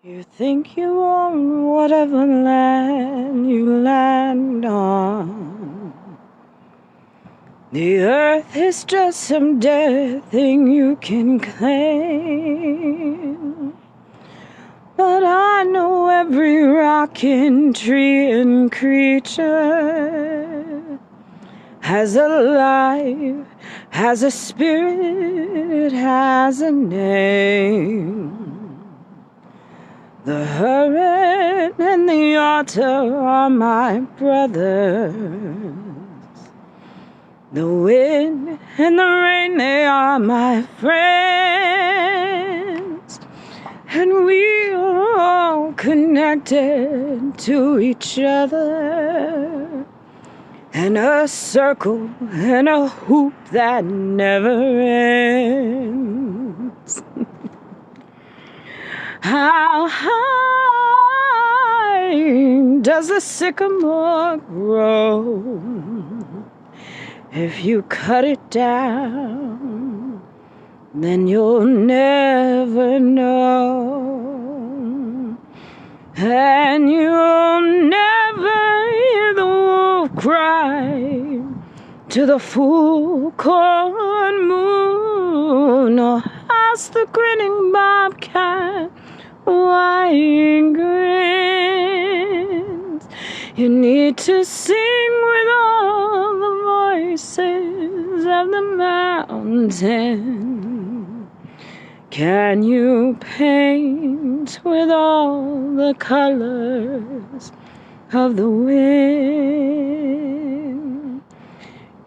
You think you own whatever land you land on. The earth is just some dead thing you can claim. But I know every rock and tree and creature has a life, has a spirit, has a name. The hermit and the otter are my brothers. The wind and the rain, they are my friends. And we are all connected to each other. And a circle and a hoop that never ends. How high does the sycamore grow? If you cut it down, then you'll never know. And you'll never hear the wolf cry to the full corn moon, or ask the grinning bobcat why he grins. You need to sing with all the voices of the mountain. Can you paint with all the colors of the wind?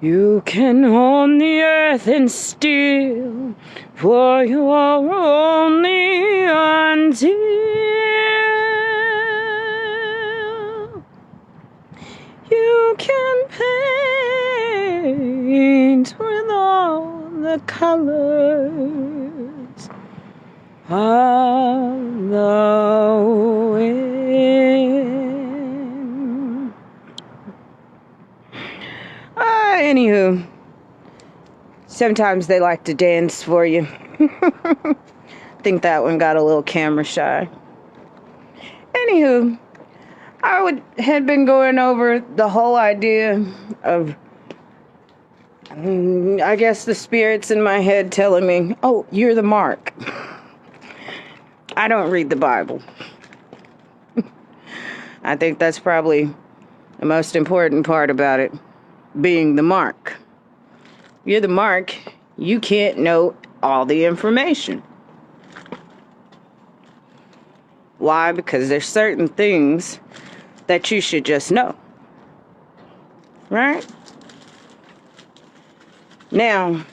You can own the earth and steal, for you're only until you can paint with all the colors of the wind. Anywho, sometimes they like to dance for you. I think that one got a little camera shy. Anywho, had been going over the whole idea of, I guess, the spirits in my head telling me, oh, you're the mark. I don't read the Bible. I think that's probably the most important part about it, being the mark. You're the mark, you can't know all the information. Why? Because there's certain things that you should just know. Right? Now,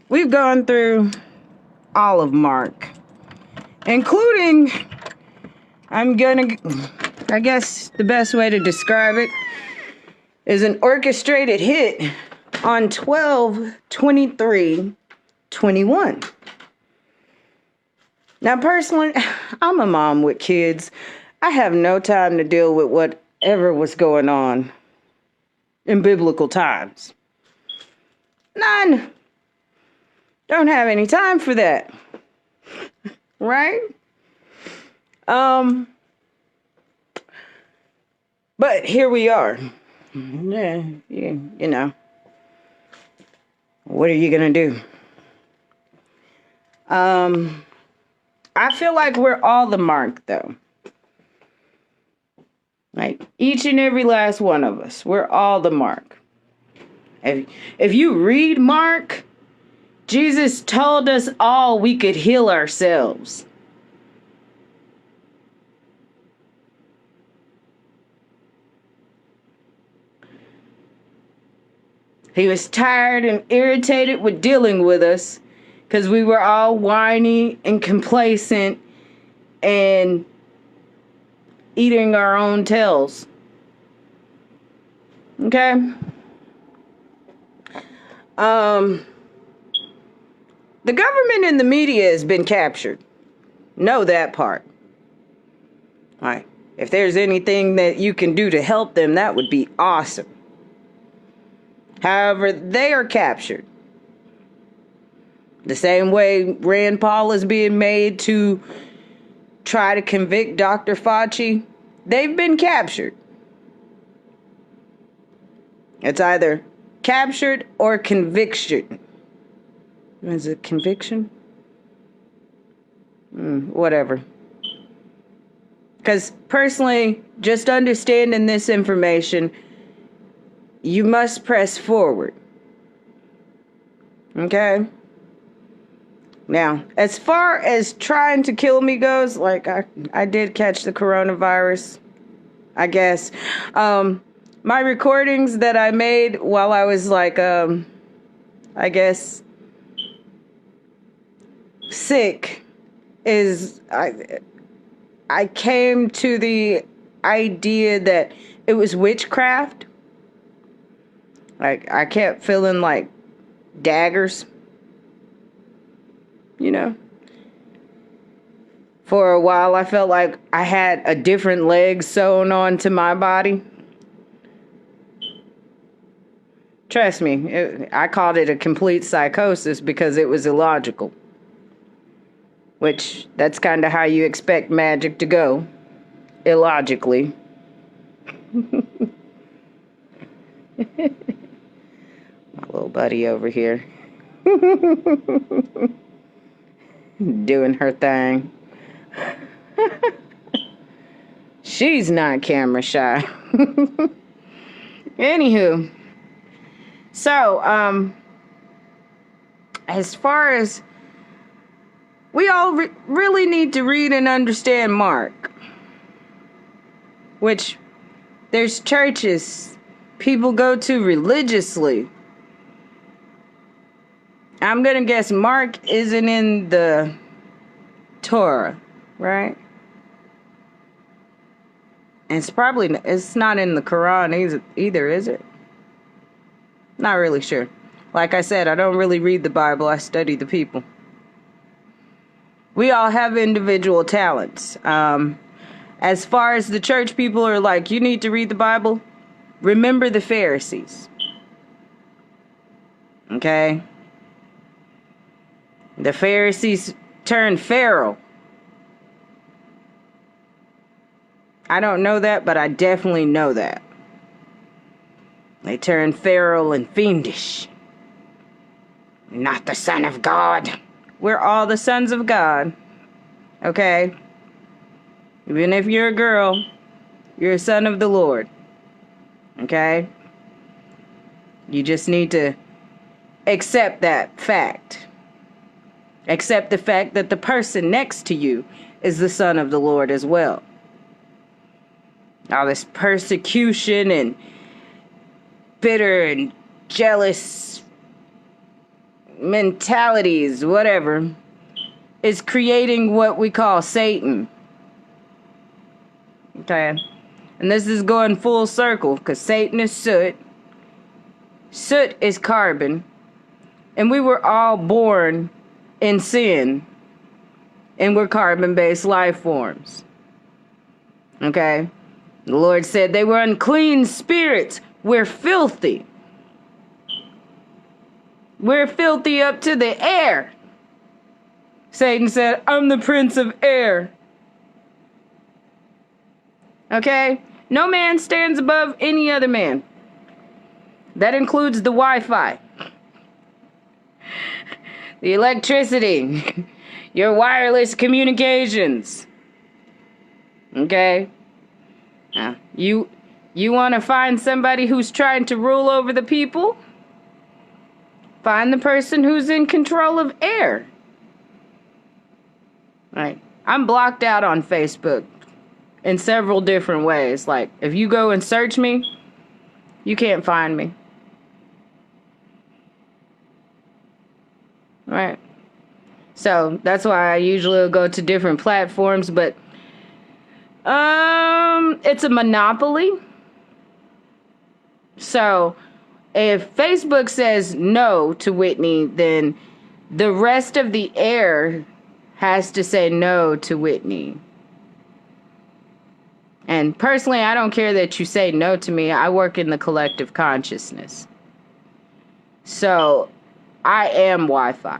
we've gone through all of Mark, including, I guess the best way to describe it is an orchestrated hit on 12/23/21. Now, personally, I'm a mom with kids. I have no time to deal with whatever was going on in biblical times. None. Don't have any time for that. Right? But here we are. Yeah, you know. What are you gonna do? I feel like we're all the mark, though. Like, each and every last one of us, we're all the mark. If you read Mark, Jesus told us all we could heal ourselves. He was tired and irritated with dealing with us because we were all whiny and complacent and eating our own tails. Okay? The government and the media has been captured. Know that part. All right. If there's anything that you can do to help them, that would be awesome. However, they are captured. The same way Rand Paul is being made to try to convict Dr. Fauci, they've been captured. It's either captured or conviction. Is it conviction? Whatever. Because personally, just understanding this information, you must press forward. Okay? Now, as far as trying to kill me goes, like I did catch the coronavirus, I guess. My recordings that I made while I was like, I guess, sick is, I came to the idea that it was witchcraft. Like, I kept feeling like daggers, you know. For a while, I felt like I had a different leg sewn onto my body. Trust me, I called it a complete psychosis because it was illogical. Which, that's kind of how you expect magic to go. Illogically. My little buddy over here. Doing her thing. She's not camera shy. Anywho. So, as far as we all really need to read and understand Mark, which there's churches people go to religiously. I'm going to guess Mark isn't in the Torah, right? And it's not in the Quran either, is it? Not really sure. Like I said, I don't really read the Bible. I study the people. We all have individual talents. As far as the church people are like, you need to read the Bible, remember the Pharisees. Okay? The Pharisees turned Pharaoh. I don't know that, but I definitely know that. They turned feral and fiendish. Not the Son of God. We're all the sons of God. Okay? Even if you're a girl, you're a son of the Lord. Okay? You just need to accept that fact. Accept the fact that the person next to you is the son of the Lord as well. All this persecution and bitter and jealous mentalities, whatever, is creating what we call Satan. Okay? And this is going full circle because Satan is soot. Soot is carbon. And we were all born in sin. And we're carbon-based life forms. Okay? The Lord said they were unclean spirits. We're filthy. We're filthy up to the air. Satan said, I'm the prince of air. Okay? No man stands above any other man. That includes the Wi-Fi, the electricity, your wireless communications. Okay? Now, you want to find somebody who's trying to rule over the people? Find the person who's in control of air. Right. I'm blocked out on Facebook in several different ways. Like, if you go and search me, you can't find me. Right. So, that's why I usually go to different platforms, but it's a monopoly. So, if Facebook says no to Whitney, then the rest of the air has to say no to Whitney. And personally, I don't care that you say no to me. I work in the collective consciousness. So, I am Wi-Fi.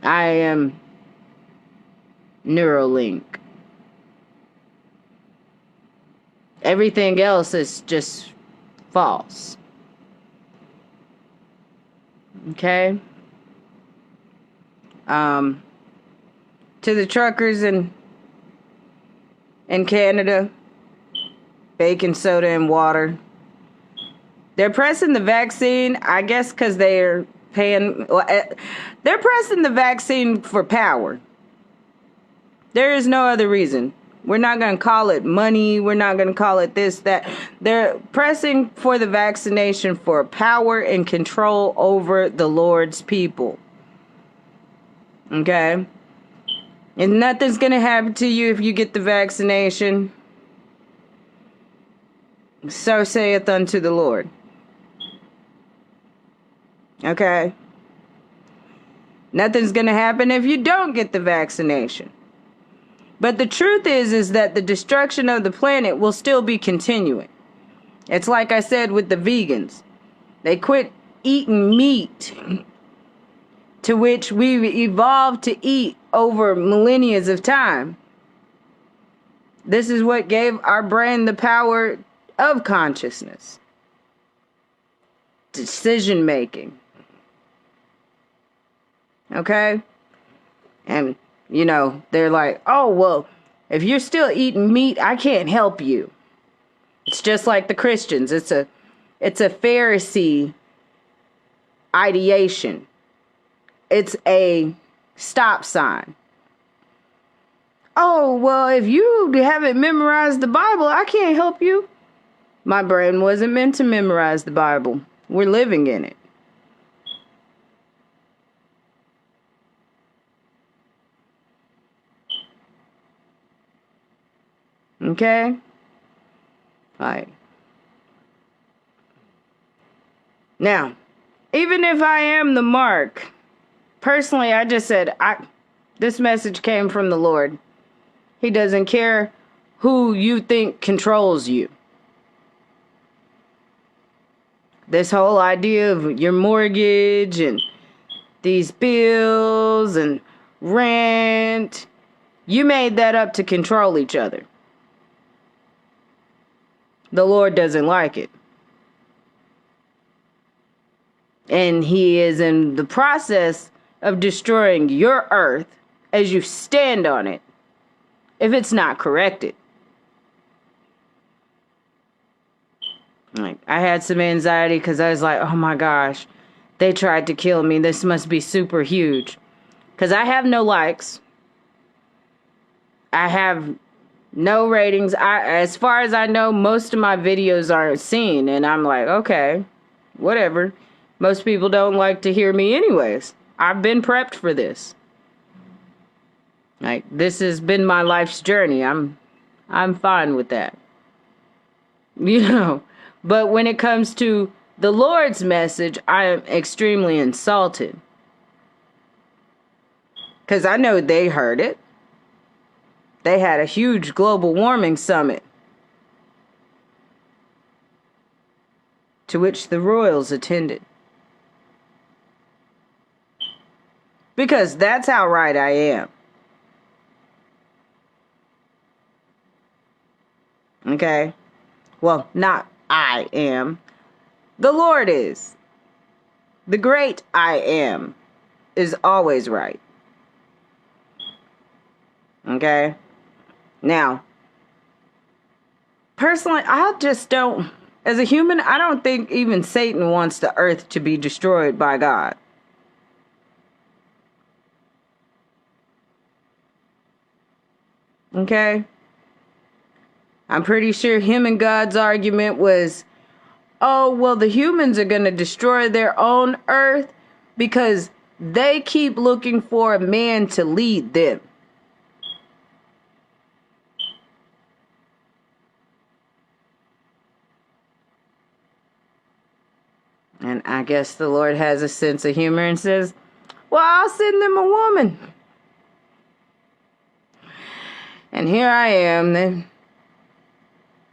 I am Neuralink. Everything else is just false. Okay? To the truckers in Canada, baking soda and water. They're pressing the vaccine, I guess, because they're paying. They're pressing the vaccine for power. There is no other reason. We're not going to call it money. We're not going to call it this, that. They're pressing for the vaccination for power and control over the Lord's people. Okay? And nothing's going to happen to you if you get the vaccination. So saith unto the Lord. Okay? Nothing's going to happen if you don't get the vaccination. But the truth is that the destruction of the planet will still be continuing. It's like I said with the vegans. They quit eating meat, to which we've evolved to eat over millennia of time. This is what gave our brain the power of consciousness, decision making. Okay? And, they're like, oh, well, if you're still eating meat, I can't help you. It's just like the Christians. It's a Pharisee ideation. It's a stop sign. Oh, well, if you haven't memorized the Bible, I can't help you. My brain wasn't meant to memorize the Bible. We're living in it. Okay? Alright. Now, even if I am the mark, personally, I just said, this message came from the Lord. He doesn't care who you think controls you. This whole idea of your mortgage and these bills and rent, you made that up to control each other. The Lord doesn't like it. And He is in the process of destroying your earth as you stand on it, if it's not corrected. Like, I had some anxiety because I was like, oh my gosh, they tried to kill me. This must be super huge. Because I have no likes. I have no ratings. As far as I know, most of my videos aren't seen. And I'm like, okay, whatever. Most people don't like to hear me anyways. I've been prepped for this. Like, this has been my life's journey. I'm fine with that. But when it comes to the Lord's message, I am extremely insulted. Because I know they heard it. They had a huge global warming summit, to which the royals attended. Because that's how right I am. Okay? Well, not I am. The Lord is. The great I am is always right. Okay? Now, personally, I just don't, as a human, I don't think even Satan wants the earth to be destroyed by God. Okay? I'm pretty sure him and God's argument was, oh, well, the humans are going to destroy their own earth because they keep looking for a man to lead them. And I guess the Lord has a sense of humor and says, well, I'll send them a woman. And here I am.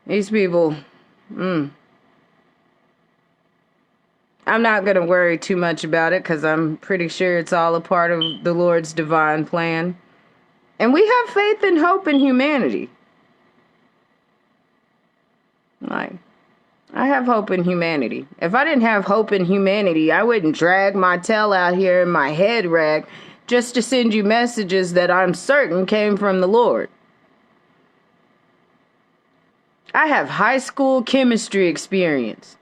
These people, I'm not going to worry too much about it because I'm pretty sure it's all a part of the Lord's divine plan. And we have faith and hope in humanity. Like, I have hope in humanity. If I didn't have hope in humanity, I wouldn't drag my tail out here in my head rag just to send you messages that I'm certain came from the Lord. I have high school chemistry experience.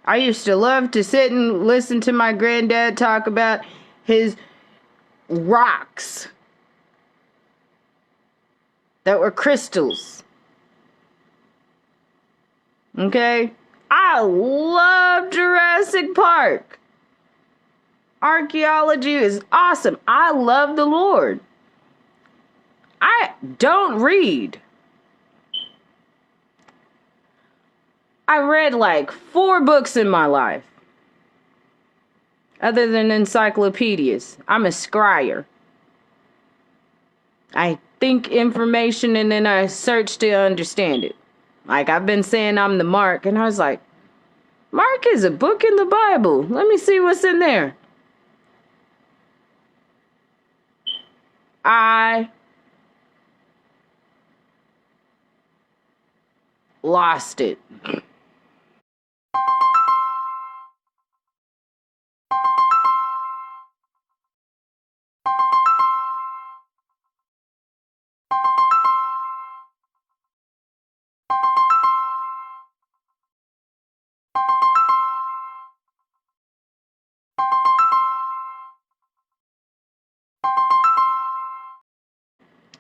I used to love to sit and listen to my granddad talk about his rocks that were crystals. Okay? I love Jurassic Park. Archaeology is awesome. I love the Lord. I don't read. I read like 4 books in my life. Other than encyclopedias. I'm a scryer. I think information and then I search to understand it. Like I've been saying I'm the Mark, and I was like, Mark is a book in the Bible. Let me see what's in there. I lost it.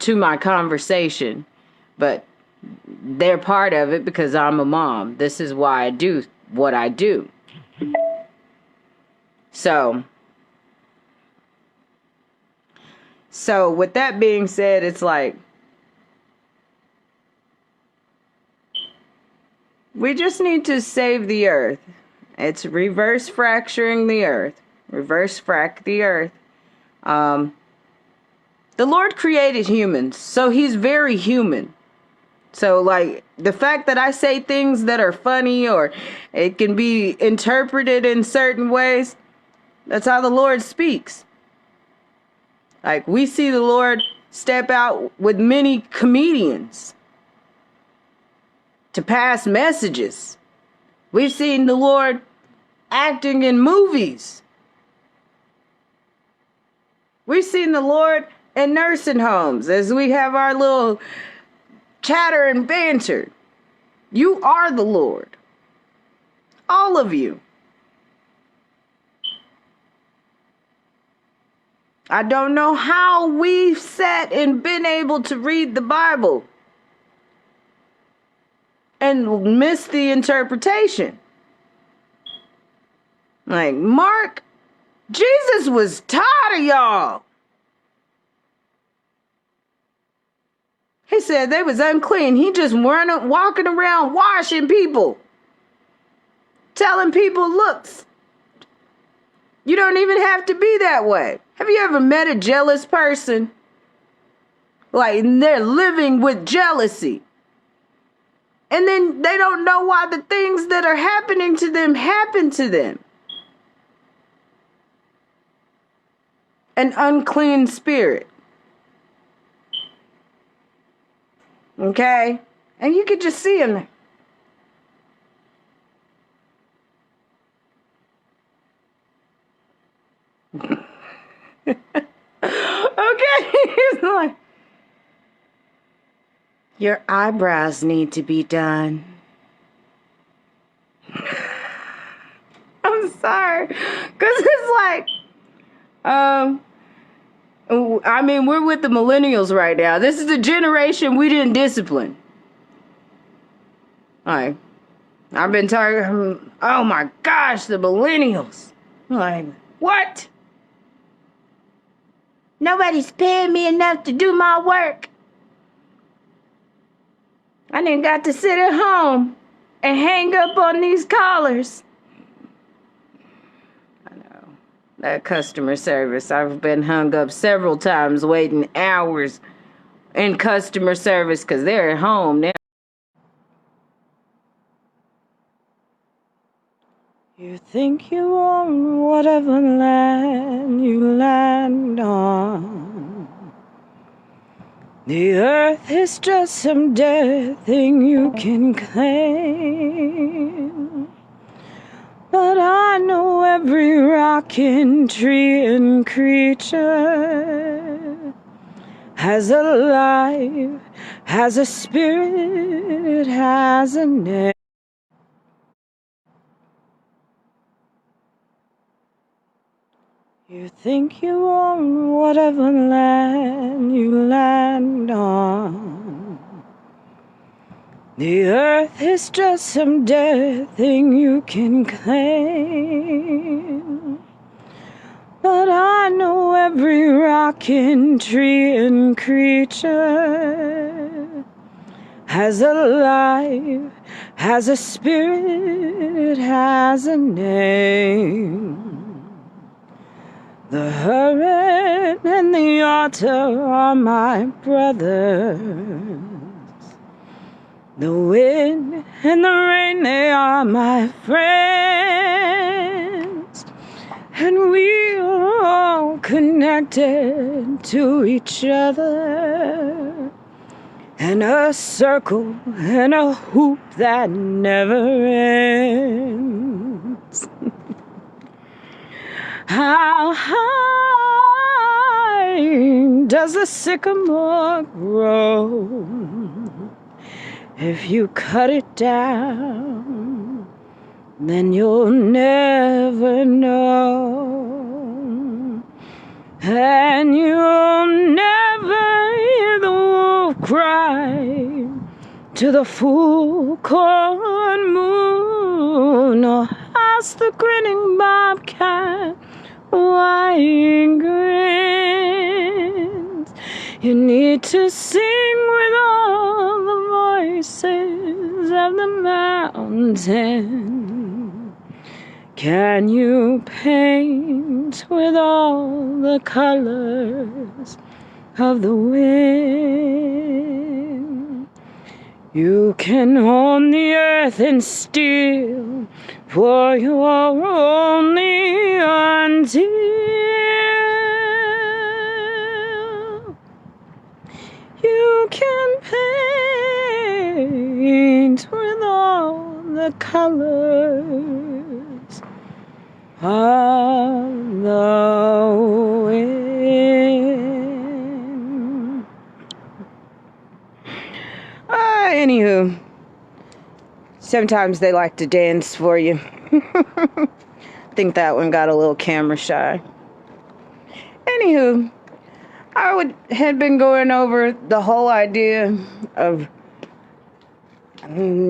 To my conversation, but they're part of it because I'm a mom. This is why I do what I do. So with that being said, it's like we just need to save the earth. It's reverse fracturing the earth. Reverse frack the earth. The Lord created humans, so he's very human. So, like, the fact that I say things that are funny or it can be interpreted in certain ways, that's how the Lord speaks. Like, we see the Lord step out with many comedians to pass messages. We've seen the Lord acting in movies. We've seen the Lord in nursing homes as we have our little chatter and banter. You are the Lord. All of you. I don't know how we've sat and been able to read the Bible and miss the interpretation. Like, Mark, Jesus was tired of y'all. He said they was unclean. He just walking around washing people. Telling people, look, you don't even have to be that way. Have you ever met a jealous person? Like, they're living with jealousy. And then they don't know why the things that are happening to them happen to them. An unclean spirit. Okay? And you could just see him. Okay? He's like, your eyebrows need to be done. I'm sorry. Because it's like, I mean, we're with the millennials right now. This is the generation we didn't discipline. Like, I've been talking, oh my gosh, the millennials. Like, what? Nobody's paying me enough to do my work. I didn't got to sit at home and hang up on these callers. I know. That customer service. I've been hung up several times waiting hours in customer service because they're at home now. You're think you own whatever land you land on. The earth is just some dead thing you can claim. But I know every rock and tree and creature has a life, has a spirit, has a name. You think you own whatever land you land on. The earth is just some dead thing you can claim. But I know every rock and tree and creature has a life, has a spirit, has a name. The heron and the otter are my brothers. The wind and the rain, they are my friends. And we are all connected to each other. And a circle and a hoop that never ends. How high does the sycamore grow? If you cut it down, then you'll never know. And you'll never hear the wolf cry to the full corn moon, or ask the grinning bobcat why he grins. You need to sing with all the voices of the mountain. Can you paint with all the colors of the wind? You can own the earth and steal, for you're only until you can paint with all the colors of the wind. Anywho, sometimes they like to dance for you. I think that one got a little camera shy. Anywho, had been going over the whole idea of